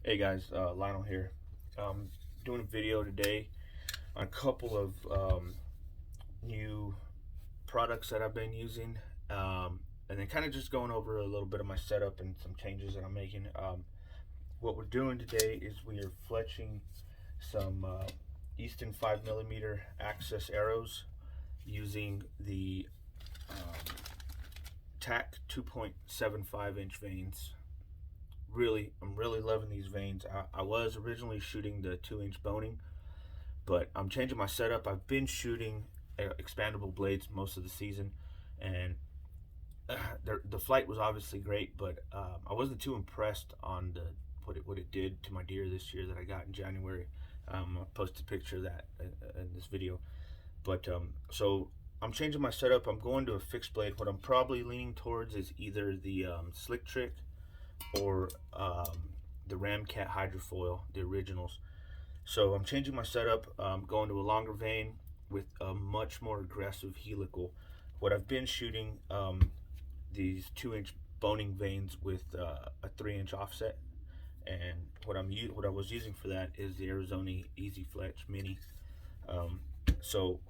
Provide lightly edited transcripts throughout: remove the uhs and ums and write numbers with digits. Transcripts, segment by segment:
Hey guys, Lionel here. Doing a video today on a couple of new products that I've been using, and then kind of just going over a little bit of my setup and some changes that I'm making. What we're doing today is we are fletching some Easton 5mm access arrows using the TAC 2.75-inch vanes. I'm really loving these vanes. I was originally shooting the 2-inch boning, but I'm changing my setup. I've been shooting expandable blades most of the season, and the flight was obviously great, but I wasn't too impressed on what it did to my deer this year that I got in January. I'll post a picture of that in this video. But so I'm changing my setup. I'm going to a fixed blade. What I'm probably leaning towards is either the Slick Trick or the Ramcat hydrofoil, the originals. So I'm changing my setup, going to a longer vane with a much more aggressive helical. What I've been shooting these 2-inch boning vanes with a 3-inch offset, and what I was using for that is the Arizona Easy Fletch Mini. So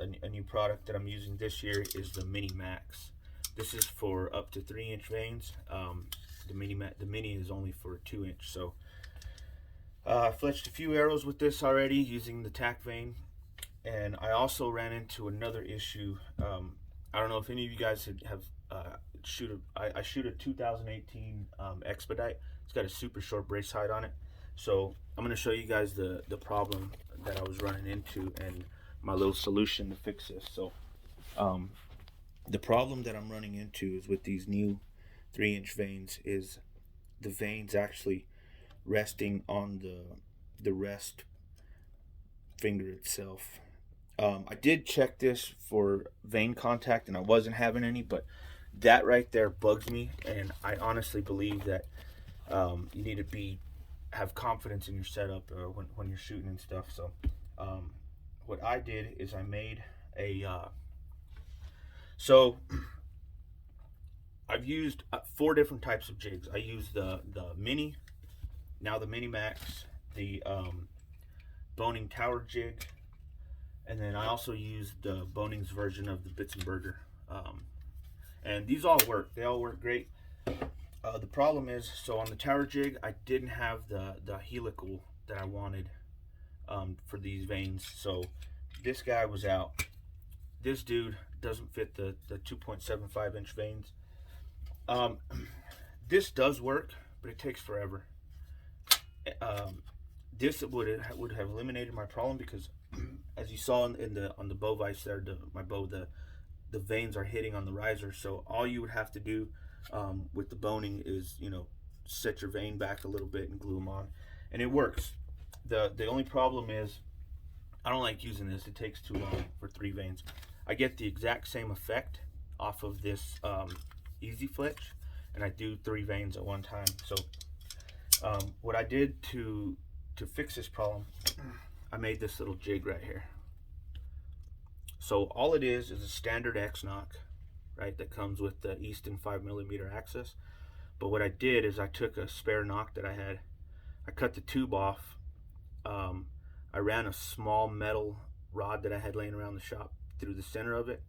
a new product that I'm using this year is the Mini Max. This is for up to 3-inch vanes. The Mini is only for 2-inch. So I fletched a few arrows with this already using the tack vane, and I also ran into another issue. I don't know if any of you guys have I shoot a 2018 Expedite. It's got a super short brace height on it. So I'm going to show you guys the problem that I was running into and my little solution to fix this. So the problem that I'm running into is with these new 3-inch vanes is the vanes actually resting on the rest finger itself. I did check this for vane contact and I wasn't having any, but that right there bugs me, and I honestly believe that you need to have confidence in your setup when you're shooting and stuff. So what I did is I made a so I've used 4 different types of jigs. I used the Mini, now the Mini Max, the boning tower jig, and then I also used the boning's version of the Bits and Burger. And these all work. They all work great. The problem is, so on the tower jig, I didn't have the helical that I wanted for these vanes. So this guy was out. This dude doesn't fit the 2.75-inch vanes. This does work, but it takes forever. This would have eliminated my problem because, as you saw on the bow vise there, my bow, the vanes are hitting on the riser. So all you would have to do with the boning is, set your vane back a little bit and glue them on, and it works. The only problem is I don't like using this. It takes too long for 3 vanes. I get the exact same effect off of this Easy Fletch, and I do 3 vanes at one time. So what I did to fix this problem, I made this little jig right here. So all it is a standard X knock, right, that comes with the Easton 5mm access. But what I did is I took a spare knock that I had, I cut the tube off, I ran a small metal rod that I had laying around the shop through the center of it,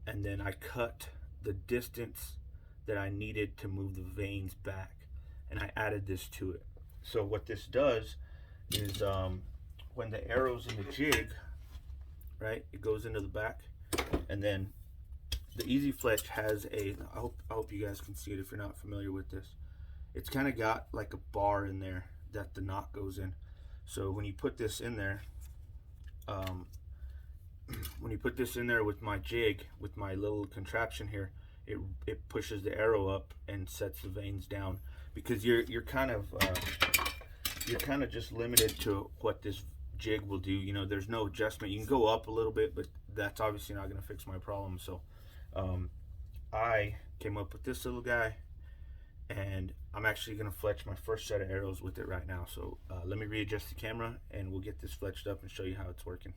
and then I cut the distance that I needed to move the vanes back, and I added this to it. So what this does is when the arrow's in the jig, right, it goes into the back, and then the Easy Fletch has I hope you guys can see it if you're not familiar with this. It's kind of got like a bar in there that the knot goes in. So when you put this in there, with my jig, with my little contraption here, it pushes the arrow up and sets the vanes down, because you're kind of just limited to what this jig will do. There's no adjustment. You can go up a little bit, but that's obviously not going to fix my problem. So I came up with this little guy, and I'm actually going to fletch my first set of arrows with it right now. So let me readjust the camera and we'll get this fletched up and show you how it's working.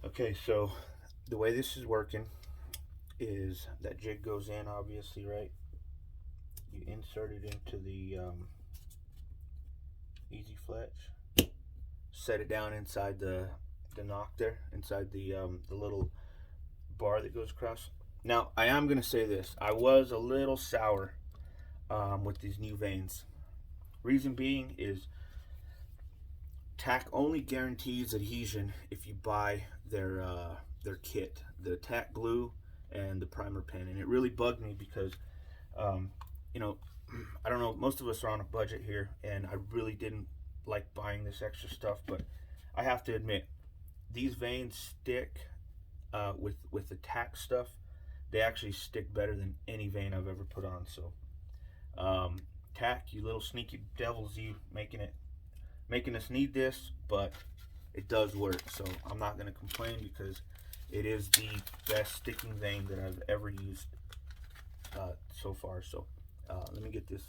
Okay, so the way this is working is that jig goes in, obviously, right? you insert it into the easy fletch, set it down inside the knock there, inside the little bar that goes across. Now, I am going to say this. I was a little sour with these new vanes. Reason being is Tack only guarantees adhesion if you buy their kit, the tack glue and the primer pen. And it really bugged me because, you know, I don't know, most of us are on a budget here, and I really didn't like buying this extra stuff, but I have to admit, these vanes stick with the tack stuff. They actually stick better than any vane I've ever put on. So tack, you little sneaky devils, you making us need this, but it does work. So I'm not going to complain because it is the best sticking vane that I've ever used so far. So let me get this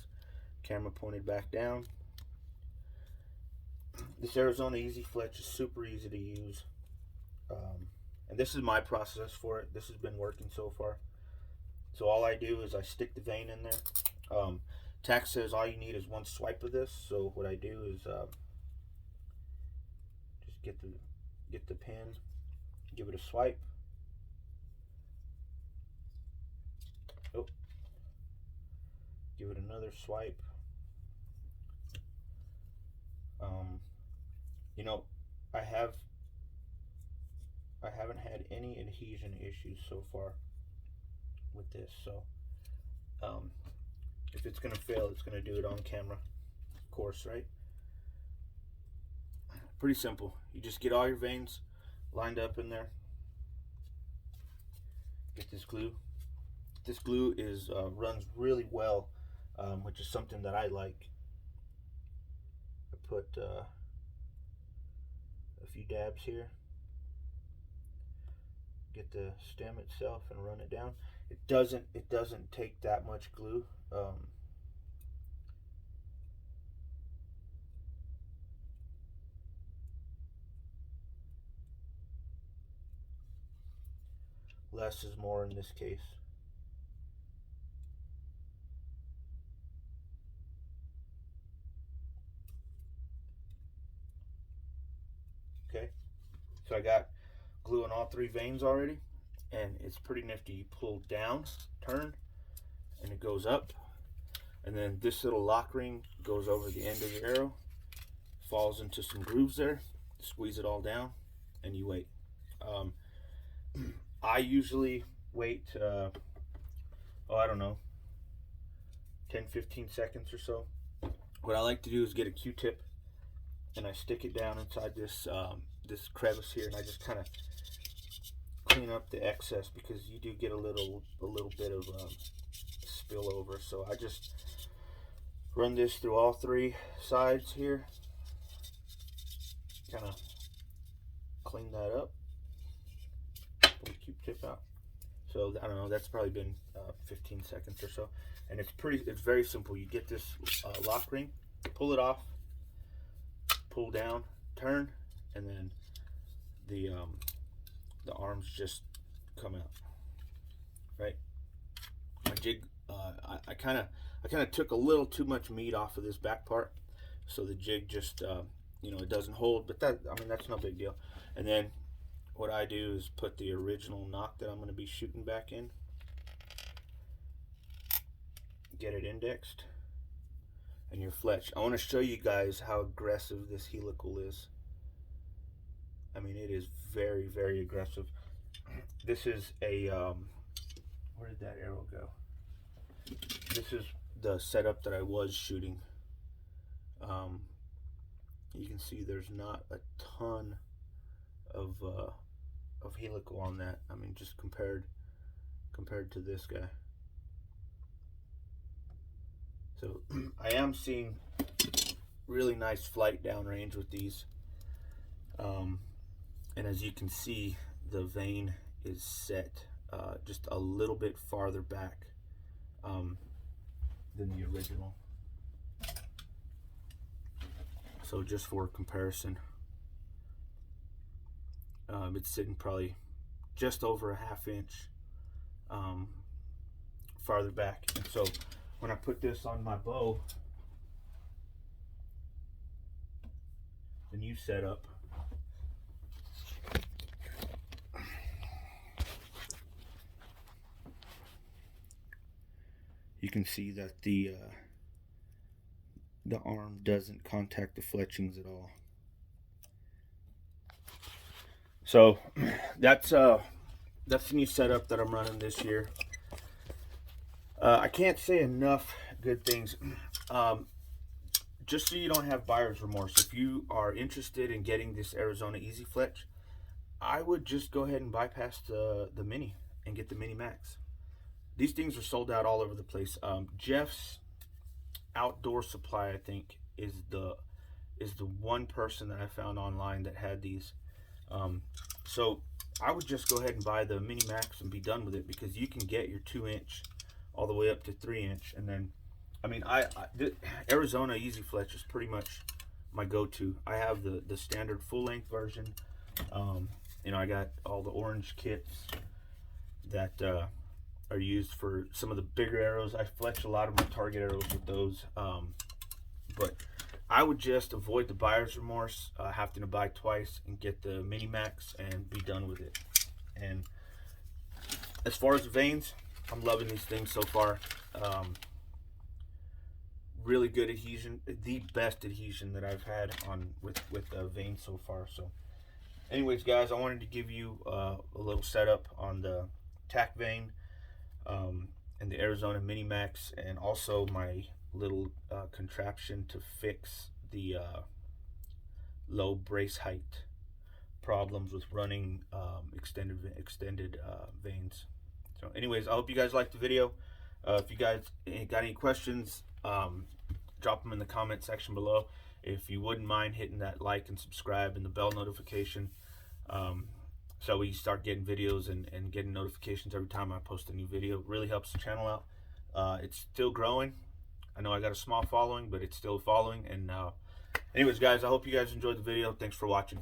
camera pointed back down. This Arizona Easy Fletch is super easy to use. And this is my process for it. This has been working so far. So all I do is I stick the vane in there. Tack says all you need is one swipe of this. So what I do is just get the pen, give it a swipe. Oh, give it another swipe. You know, I haven't had any adhesion issues so far with this. So if it's gonna fail, it's gonna do it on camera, of course, right? Pretty simple. You just get all your vanes lined up in there. Get this glue. This glue is runs really well, which is something that I like. I put a few dabs here. Get the stem itself and run it down. It doesn't take that much glue. Less is more in this case. Okay, so I got glue in all three vanes already, and it's pretty nifty. You pull down, turn, and it goes up, and then this little lock ring goes over the end of your arrow, falls into some grooves there. Squeeze it all down, and you wait. I usually wait, I don't know, 10-15 seconds or so. What I like to do is get a Q-tip, and I stick it down inside this this crevice here, and I just kind of clean up the excess because you do get a little bit of spillover. So I just run this through all three sides here, kind of clean that up. Pull the Q-tip out. So I don't know, that's probably been 15 seconds or so, and it's very simple. You get this lock ring, pull it off, pull down, turn, and then the arms just come out. Right. My jig, I kind of took a little too much meat off of this back part, so the jig just you know, it doesn't hold. But that's no big deal. And then what I do is put the original knock that I'm going to be shooting back in, get it indexed, and your fletch. I want to show you guys how aggressive this helical is. I mean, it is very, very aggressive. This is a where did that arrow go? This is the setup that I was shooting. You can see there's not a ton of helical on that. I mean, just compared to this guy. So I am seeing really nice flight downrange with these. And as you can see, the vane is set just a little bit farther back than the original. So just for comparison, it's sitting probably just over a ½ inch farther back. And so when I put this on my bow, the new setup, you can see that the arm doesn't contact the fletchings at all. So that's the new setup that I'm running this year. I can't say enough good things. Just so you don't have buyer's remorse, if you are interested in getting this Arizona Easy Fletch, I would just go ahead and bypass the Mini and get the Mini Max. These things are sold out all over the place. Jeff's Outdoor Supply, I think, is the one person that I found online that had these. So I would just go ahead and buy the Mini Max and be done with it, because you can get your 2-inch all the way up to 3-inch, and then I mean, the Arizona Easy Fletch is pretty much my go-to. I have the standard full-length version. You know, I got all the orange kits that are used for some of the bigger arrows. I fletch a lot of my target arrows with those. But I would just avoid the buyer's remorse, having to buy twice, and get the Mini Max and be done with it. And as far as the vanes, I'm loving these things so far. Really good adhesion, the best adhesion that I've had on with vanes so far. So anyways, guys, I wanted to give you a little setup on the tack vane and the Arizona Mini Max, and also my little contraption to fix the low brace height problems with running extended vanes. So anyways, I hope you guys liked the video. If you guys got any questions, drop them in the comment section below. If you wouldn't mind hitting that like and subscribe and the bell notification, so we start getting videos and getting notifications every time I post a new video. It really helps the channel out. It's still growing. I know I got a small following, but it's still following. And anyways, guys, I hope you guys enjoyed the video. Thanks for watching.